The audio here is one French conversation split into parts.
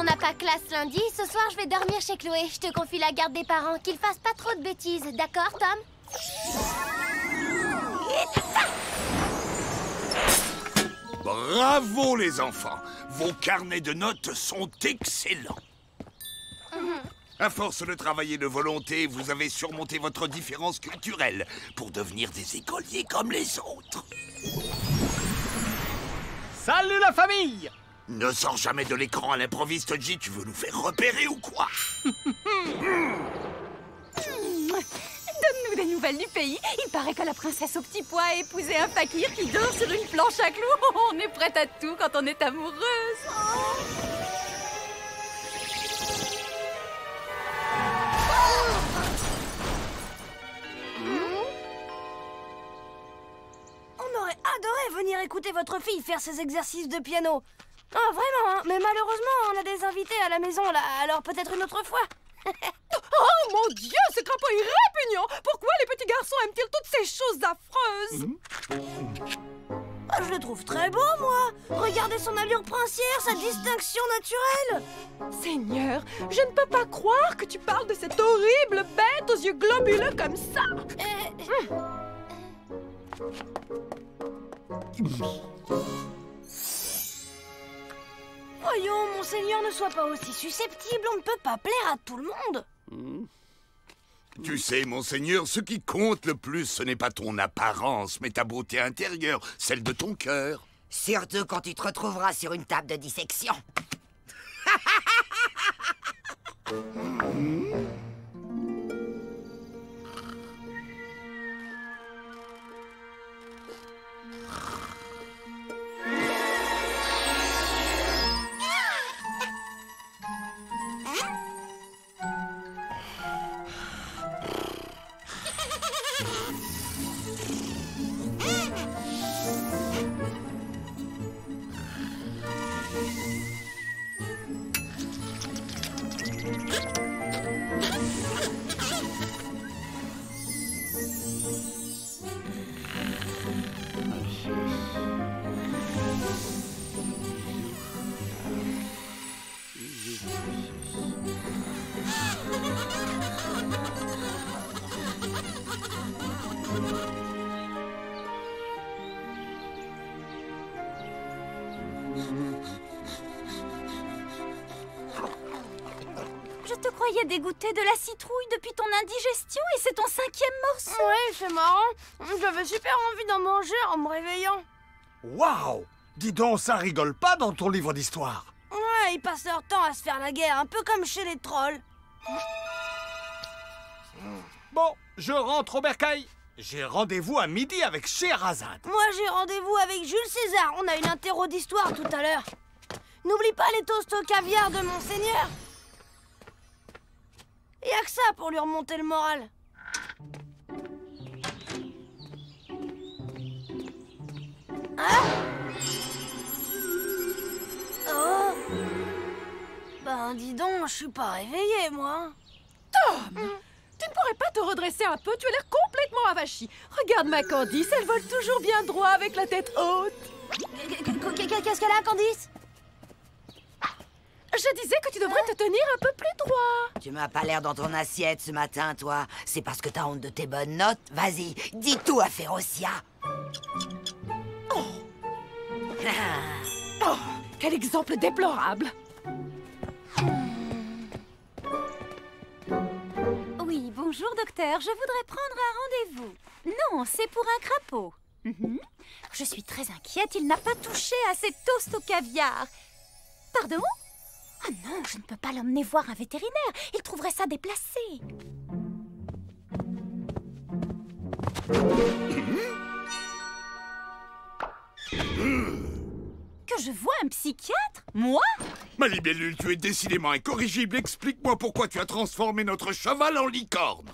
on n'a pas classe lundi, ce soir je vais dormir chez Chloé. Je te confie la garde des parents, qu'ils fassent pas trop de bêtises. D'accord, Tom? Bravo les enfants! Vos carnets de notes sont excellents. À force de travailler de volonté, vous avez surmonté votre différence culturelle pour devenir des écoliers comme les autres. Salut la famille! Ne sors jamais de l'écran à l'improviste, J. Tu veux nous faire repérer ou quoi? Donne-nous des nouvelles du pays. Il paraît que la princesse au petit pois a épousé un fakir qui dort sur une planche à clous. On est prête à tout quand on est amoureuse. On aurait adoré venir écouter votre fille faire ses exercices de piano. Oh, vraiment, hein. Mais malheureusement, on a des invités à la maison, là. Alors peut-être une autre fois. Oh mon Dieu, ce crapaud est répugnant. Pourquoi les petits garçons aiment-ils toutes ces choses affreuses? Ah, je le trouve très beau, moi. Regardez son allure princière, sa distinction naturelle. Seigneur, je ne peux pas croire que tu parles de cette horrible bête aux yeux globuleux comme ça. Voyons, monseigneur, ne sois pas aussi susceptible. On ne peut pas plaire à tout le monde. Tu sais, monseigneur, ce qui compte le plus, ce n'est pas ton apparence, mais ta beauté intérieure, celle de ton cœur. Surtout quand tu te retrouveras sur une table de dissection. Je te croyais dégoûté de la citrouille depuis ton indigestion et c'est ton 5e morceau. Ouais, c'est marrant. J'avais super envie d'en manger en me réveillant. Waouh! Dis donc, ça rigole pas dans ton livre d'histoire. Ouais, ils passent leur temps à se faire la guerre, un peu comme chez les trolls. Bon, je rentre au bercail. J'ai rendez-vous à midi avec Scheherazade. Moi, j'ai rendez-vous avec Jules César. On a une interro d'histoire tout à l'heure. N'oublie pas les toasts au caviar de Monseigneur. Y'a que ça pour lui remonter le moral. Hein? Oh! Ben, dis donc, je suis pas réveillée, moi. Tom, tu ne pourrais pas te redresser un peu? Tu as l'air complètement avachi. Regarde ma Candice, elle vole toujours bien droit avec la tête haute. Qu'est-ce qu'elle a, Candice? Je disais que tu devrais te tenir un peu plus droit. Tu m'as pas l'air dans ton assiette ce matin, toi. C'est parce que t'as honte de tes bonnes notes? Vas-y, dis tout à Férocia. Oh, quel exemple déplorable. Oui, bonjour docteur, je voudrais prendre un rendez-vous. Non, c'est pour un crapaud. Je suis très inquiète, il n'a pas touché à ces toasts au caviar. Pardon? Ah non, je ne peux pas l'emmener voir un vétérinaire. Il trouverait ça déplacé. Que je vois un psychiatre? Moi? Ma libellule, tu es décidément incorrigible. Explique-moi pourquoi tu as transformé notre cheval en licorne.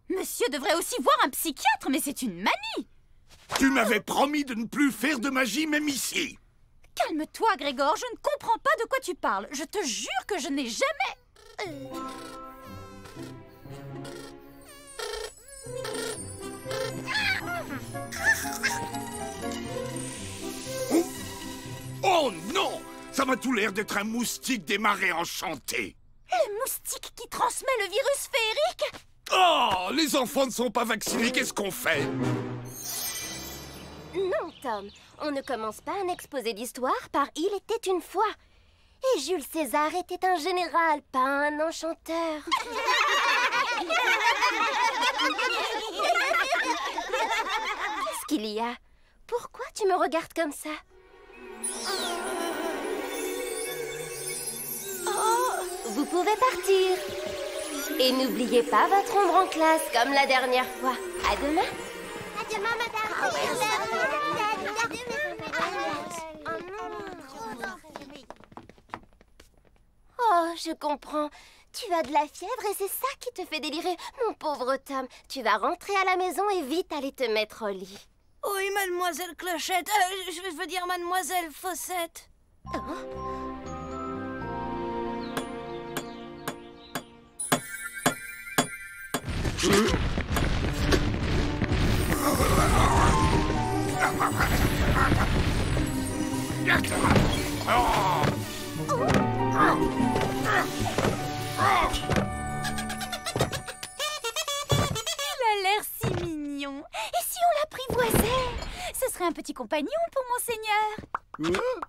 Monsieur devrait aussi voir un psychiatre, mais c'est une manie. Tu m'avais promis de ne plus faire de magie, même ici. Calme-toi, Grégor, je ne comprends pas de quoi tu parles. Je te jure que je n'ai jamais... Oh non! Ça m'a tout l'air d'être un moustique des marais enchantés. Le moustique qui transmet le virus féerique? Oh, les enfants ne sont pas vaccinés, qu'est-ce qu'on fait? Non, Tom, on ne commence pas un exposé d'histoire par « Il était une fois ». Et Jules César était un général, pas un enchanteur. Qu'est-ce qu'il y a? Pourquoi tu me regardes comme ça? Vous pouvez partir. Et n'oubliez pas votre ombre en classe, comme la dernière fois. À demain. À demain, madame. Oh, je comprends. Tu as de la fièvre et c'est ça qui te fait délirer. Mon pauvre Tom, tu vas rentrer à la maison et vite aller te mettre au lit. Oui, mademoiselle Clochette. Je veux dire mademoiselle Fossette. Il a l'air si mignon. Et si on l'apprivoisait? Ce serait un petit compagnon pour monseigneur.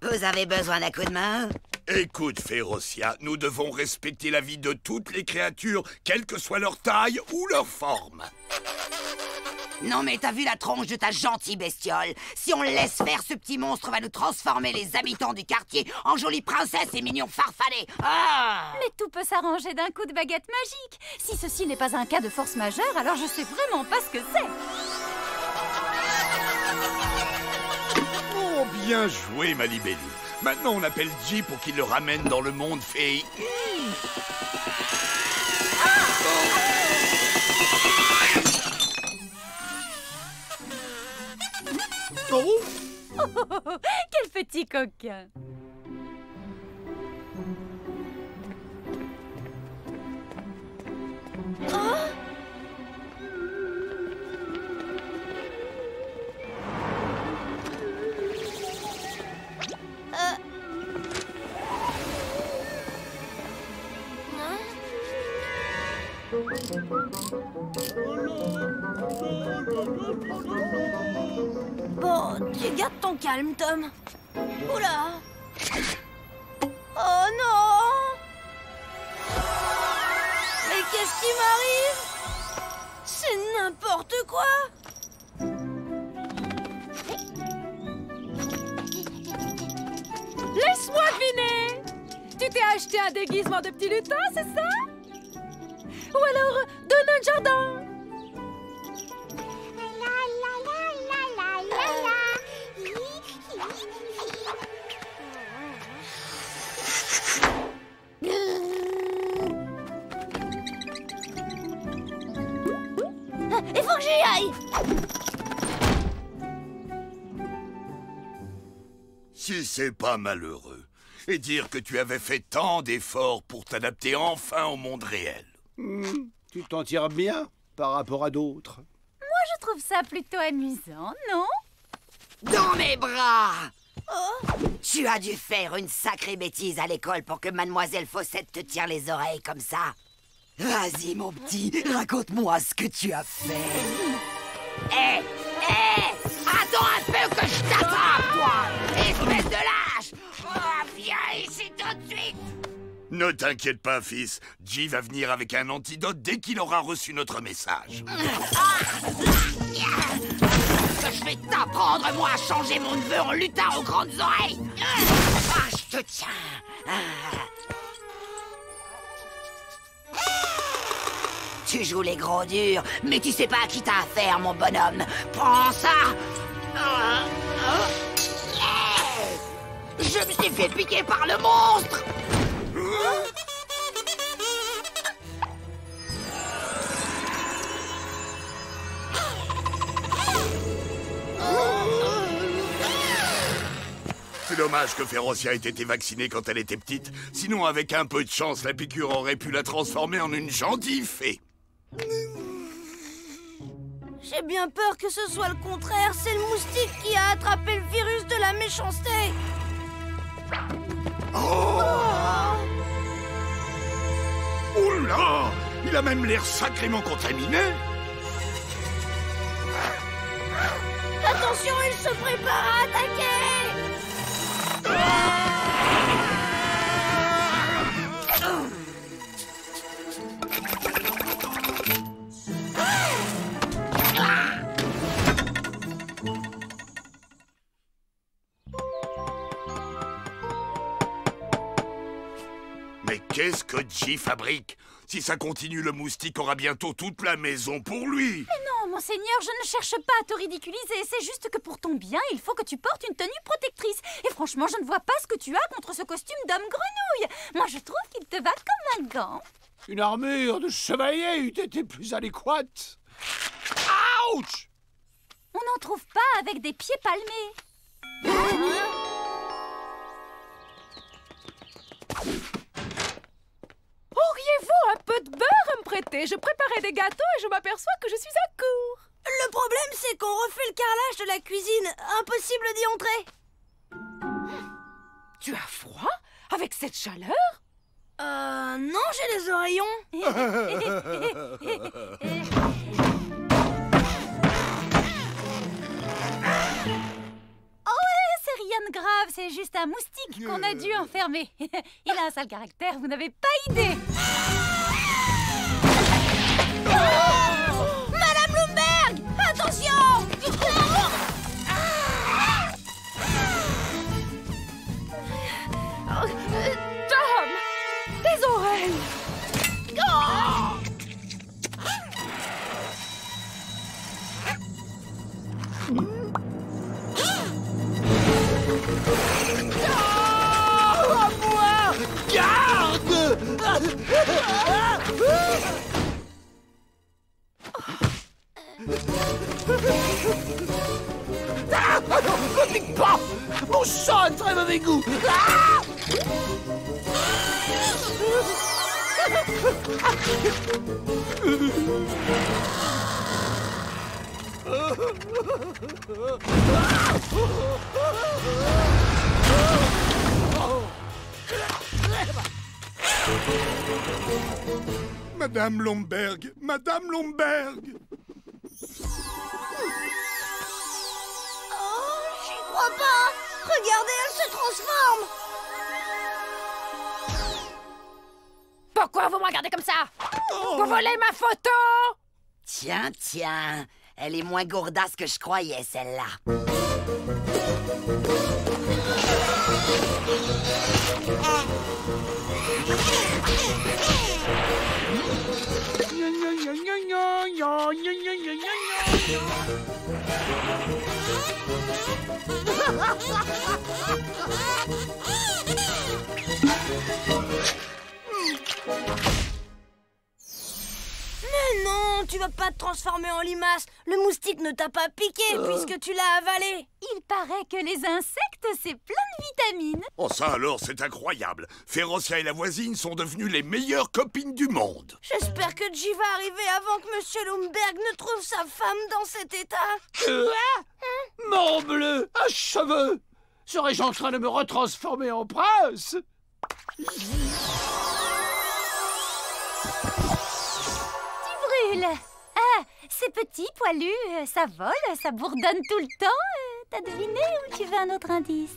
Vous avez besoin d'un coup de main? Écoute, Férocia, nous devons respecter la vie de toutes les créatures, quelle que soit leur taille ou leur forme. Non mais t'as vu la tronche de ta gentille bestiole? Si on le laisse faire, ce petit monstre va nous transformer les habitants du quartier en jolies princesses et mignons farfadets. Ah! Mais tout peut s'arranger d'un coup de baguette magique. Si ceci n'est pas un cas de force majeure, alors je sais vraiment pas ce que c'est. Oh, bien joué, ma libellule. Maintenant, on appelle J pour qu'il le ramène dans le monde féerique. Oh, quel petit coquin. Bon, tu gardes ton calme, Tom. Oula! Oh non! Mais qu'est-ce qui m'arrive? C'est n'importe quoi! Laisse-moi deviner! Tu t'es acheté un déguisement de petit lutin, c'est ça? Ou alors de nain de jardin? Il faut que j'y aille! Si c'est pas malheureux. Et dire que tu avais fait tant d'efforts pour t'adapter enfin au monde réel. Tu t'en tires bien par rapport à d'autres. Je trouve ça plutôt amusant, non? Dans mes bras! Tu as dû faire une sacrée bêtise à l'école pour que mademoiselle Fossette te tire les oreilles comme ça. Vas-y, mon petit, raconte-moi ce que tu as fait. Hé! Attends un peu que je t'attrape, toi! Espèce de lâche! Oh, viens ici tout de suite! Ne t'inquiète pas, fils. J va venir avec un antidote dès qu'il aura reçu notre message. Je vais t'apprendre, moi, à changer mon neveu en lutin aux grandes oreilles! Je te tiens! Tu joues les gros durs, mais tu sais pas à qui t'as affaire, mon bonhomme. Prends ça! Je me suis fait piquer par le monstre! C'est dommage que Férocia ait été vaccinée quand elle était petite. Sinon, avec un peu de chance, la piqûre aurait pu la transformer en une gentille fée. J'ai bien peur que ce soit le contraire. C'est le moustique qui a attrapé le virus de la méchanceté. Oh là! Il a même l'air sacrément contaminé! Attention, il se prépare à attaquer! Mais qu'est-ce que G fabrique? Si ça continue, le moustique aura bientôt toute la maison pour lui. Non, monseigneur, je ne cherche pas à te ridiculiser. C'est juste que pour ton bien, il faut que tu portes une tenue protectrice. Et franchement, je ne vois pas ce que tu as contre ce costume d'homme grenouille. Moi, je trouve qu'il te va comme un gant. Une armure de chevalier eût été plus adéquate. Ouch! On n'en trouve pas avec des pieds palmés. Auriez-vous un peu de beurre à me prêter? Je préparais des gâteaux et je m'aperçois que je suis à court. Le problème, c'est qu'on refait le carrelage de la cuisine. Impossible d'y entrer. Tu as froid? Avec cette chaleur? Non, j'ai les oreillons. C'est rien de grave, c'est juste un moustique qu'on a dû enfermer. Il a un sale caractère, vous n'avez pas idée. Madame Lumberg, attention! Tom! Tes oreilles! Ne pique pas! Mon sang a de très mauvais goût! Madame Lomberg! Madame Lomberg! Oh, j'y crois pas! Regardez, elle se transforme! Pourquoi vous me regardez comme ça? Vous volez ma photo? Tiens, tiens. Elle est moins gourdasse que je croyais, celle-là. Mais non, tu vas pas te transformer en limace. Le moustique ne t'a pas piqué puisque tu l'as avalé. Il paraît que les insectes, c'est plein de vitamines. Oh ça alors, c'est incroyable! Férocia et la voisine sont devenues les meilleures copines du monde! J'espère que J va arriver avant que Monsieur Lumberg ne trouve sa femme dans cet état. Morbleu, à cheveux! Serais-je en train de me retransformer en prince? Tu brûles. Ah, c'est petit, poilu, ça vole, ça bourdonne tout le temps. T'as deviné ou tu veux un autre indice?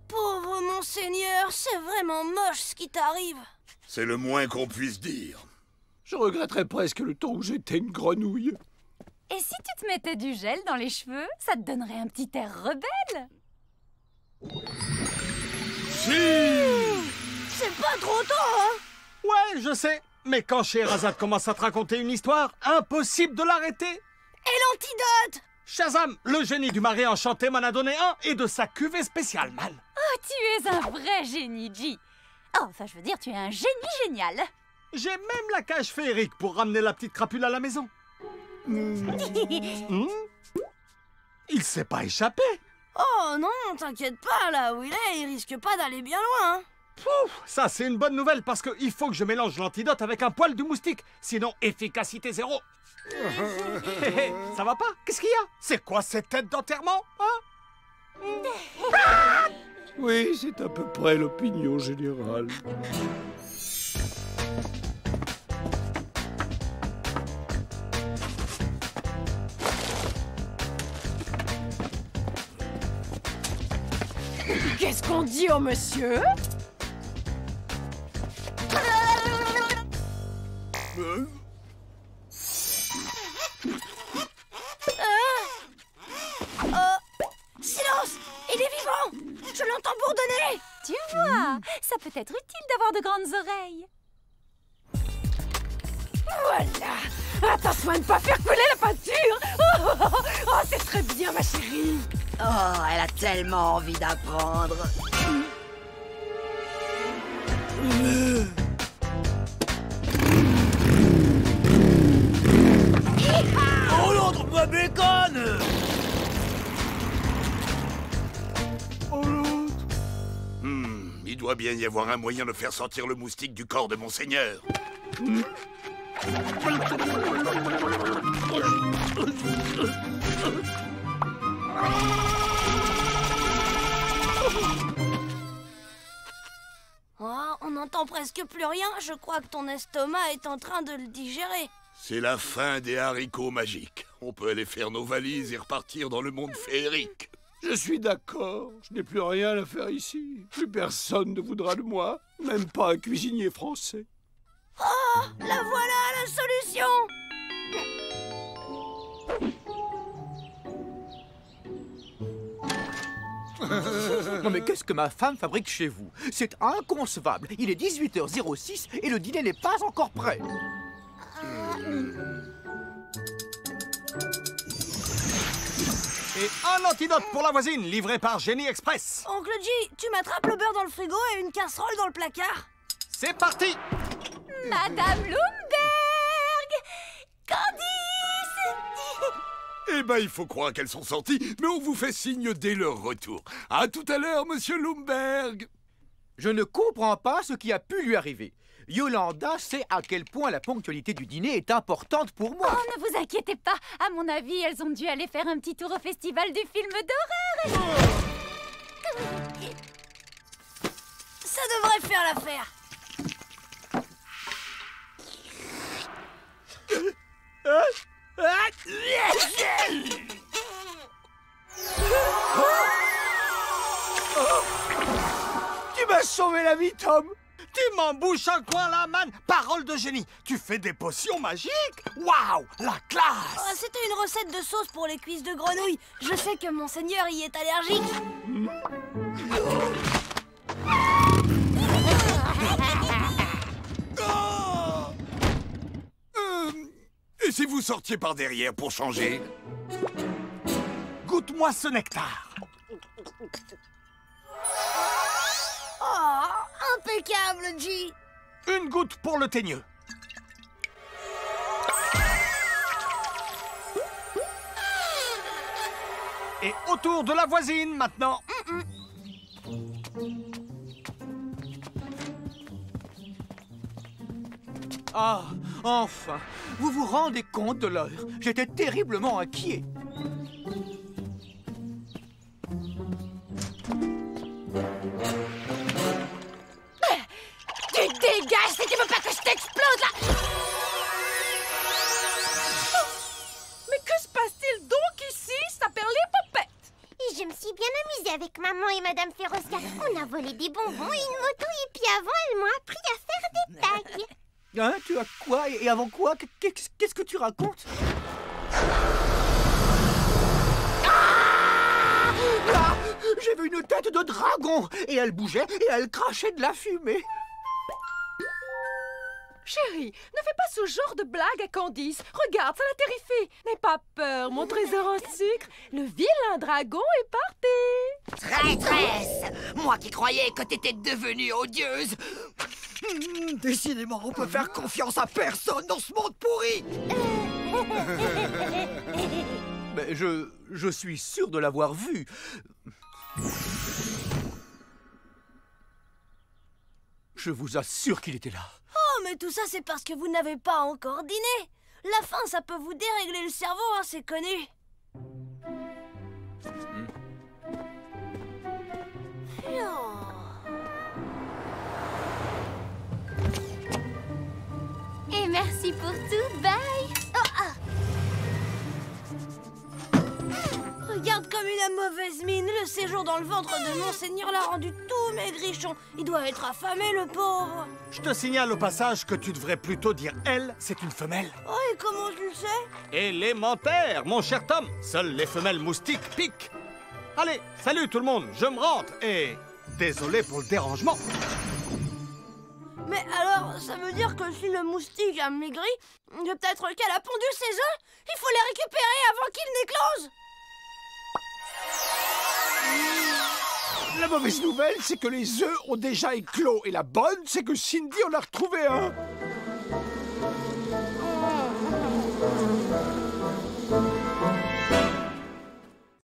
Pauvre monseigneur, c'est vraiment moche ce qui t'arrive. C'est le moins qu'on puisse dire. Je regretterais presque le temps où j'étais une grenouille. Et si tu te mettais du gel dans les cheveux, ça te donnerait un petit air rebelle. C'est pas trop tôt, hein? Ouais, je sais. Mais quand Scheherazade commence à te raconter une histoire, impossible de l'arrêter. Et l'antidote? Shazam, le génie du mari enchanté m'en a donné un et de sa cuvée spéciale, mal. Oh, tu es un vrai génie, G. Oh, enfin, je veux dire, tu es un génie génial. J'ai même la cage féerique pour ramener la petite crapule à la maison. Il s'est pas échappé. Oh non, t'inquiète pas, là où il est, il risque pas d'aller bien loin. Hein. Pouf, ça, c'est une bonne nouvelle parce qu'il faut que je mélange l'antidote avec un poil de moustique. Sinon, efficacité zéro. Ça va pas? Qu'est-ce qu'il y a? C'est quoi cette tête d'enterrement, hein? Oui, c'est à peu près l'opinion générale. Qu'est-ce qu'on dit au monsieur? Silence! Il est vivant! Je l'entends bourdonner! Tu vois, ça peut être utile d'avoir de grandes oreilles. Voilà! Attention à ne pas faire couler la peinture! Oh, c'est très bien, ma chérie! Oh, elle a tellement envie d'apprendre. Oh l'autre, ma bécane! Oh l'autre! Il doit bien y avoir un moyen de faire sortir le moustique du corps de monseigneur. Oh, on n'entend presque plus rien. Je crois que ton estomac est en train de le digérer. C'est la fin des haricots magiques. On peut aller faire nos valises et repartir dans le monde féerique. Je suis d'accord, je n'ai plus rien à faire ici. Plus personne ne voudra de moi, même pas un cuisinier français. Oh, la voilà la solution! Non mais qu'est-ce que ma femme fabrique chez vous? C'est inconcevable. Il est 18h06 et le dîner n'est pas encore prêt. Et un antidote pour la voisine, livré par Génie Express. Oncle G, tu m'attrapes le beurre dans le frigo et une casserole dans le placard. C'est parti. Madame Lumberg! Candice! Eh ben, il faut croire qu'elles sont sorties, mais on vous fait signe dès leur retour. À tout à l'heure, monsieur Lumberg. Je ne comprends pas ce qui a pu lui arriver. Yolanda sait à quel point la ponctualité du dîner est importante pour moi. Oh, ne vous inquiétez pas. À mon avis, elles ont dû aller faire un petit tour au festival du film d'horreur. Ça devrait faire l'affaire. Tu m'as sauvé la vie, Tom! Tu m'embouches un coin la manne. Parole de génie. Tu fais des potions magiques? Waouh, la classe! Oh, c'était une recette de sauce pour les cuisses de grenouille. Je sais que monseigneur y est allergique. Et si vous sortiez par derrière pour changer? Goûte-moi ce nectar. Oh, impeccable, G. Une goutte pour le teigneux. Et autour de la voisine maintenant. Ah, enfin! Vous vous rendez compte de l'heure? J'étais terriblement inquiet. Tu dégages si tu veux pas que je t'explose là! Mais que se passe-t-il donc ici? Ça s'appelle l'épopette! Et je me suis bien amusée avec maman et Madame Ferosca. On a volé des bonbons et une moto et puis avant, elles m'ont appris à faire des tags. Hein, tu as quoi? Et avant quoi? Qu'est-ce que tu racontes? Ah! J'ai vu une tête de dragon! Et elle bougeait et elle crachait de la fumée. Chérie, ne fais pas ce genre de blague à Candice. Regarde, ça la terrifie. N'aie pas peur, mon trésor en sucre. Le vilain dragon est parti. Traîtresse! Moi qui croyais que t'étais devenue odieuse! Décidément, on peut faire confiance à personne dans ce monde pourri! Mais je suis sûr de l'avoir vu. Je vous assure qu'il était là. Oh, mais tout ça, c'est parce que vous n'avez pas encore dîné. La faim, ça peut vous dérégler le cerveau, hein, c'est connu. Et merci pour tout, bye. Regarde comme il a mauvaise mine. Le séjour dans le ventre de Monseigneur l'a rendu tout maigrichon. Il doit être affamé, le pauvre. Je te signale au passage que tu devrais plutôt dire elle, c'est une femelle. Oh, et comment tu le sais? Élémentaire, mon cher Tom. Seules les femelles moustiques piquent. Allez, salut tout le monde, je me rentre et... Désolé pour le dérangement. Mais alors, ça veut dire que si le moustique a maigri, peut-être qu'elle a pondu ses œufs? Il faut les récupérer avant qu'ils n'éclosent. La mauvaise nouvelle, c'est que les œufs ont déjà éclos. Et la bonne, c'est que Cindy en a retrouvé un.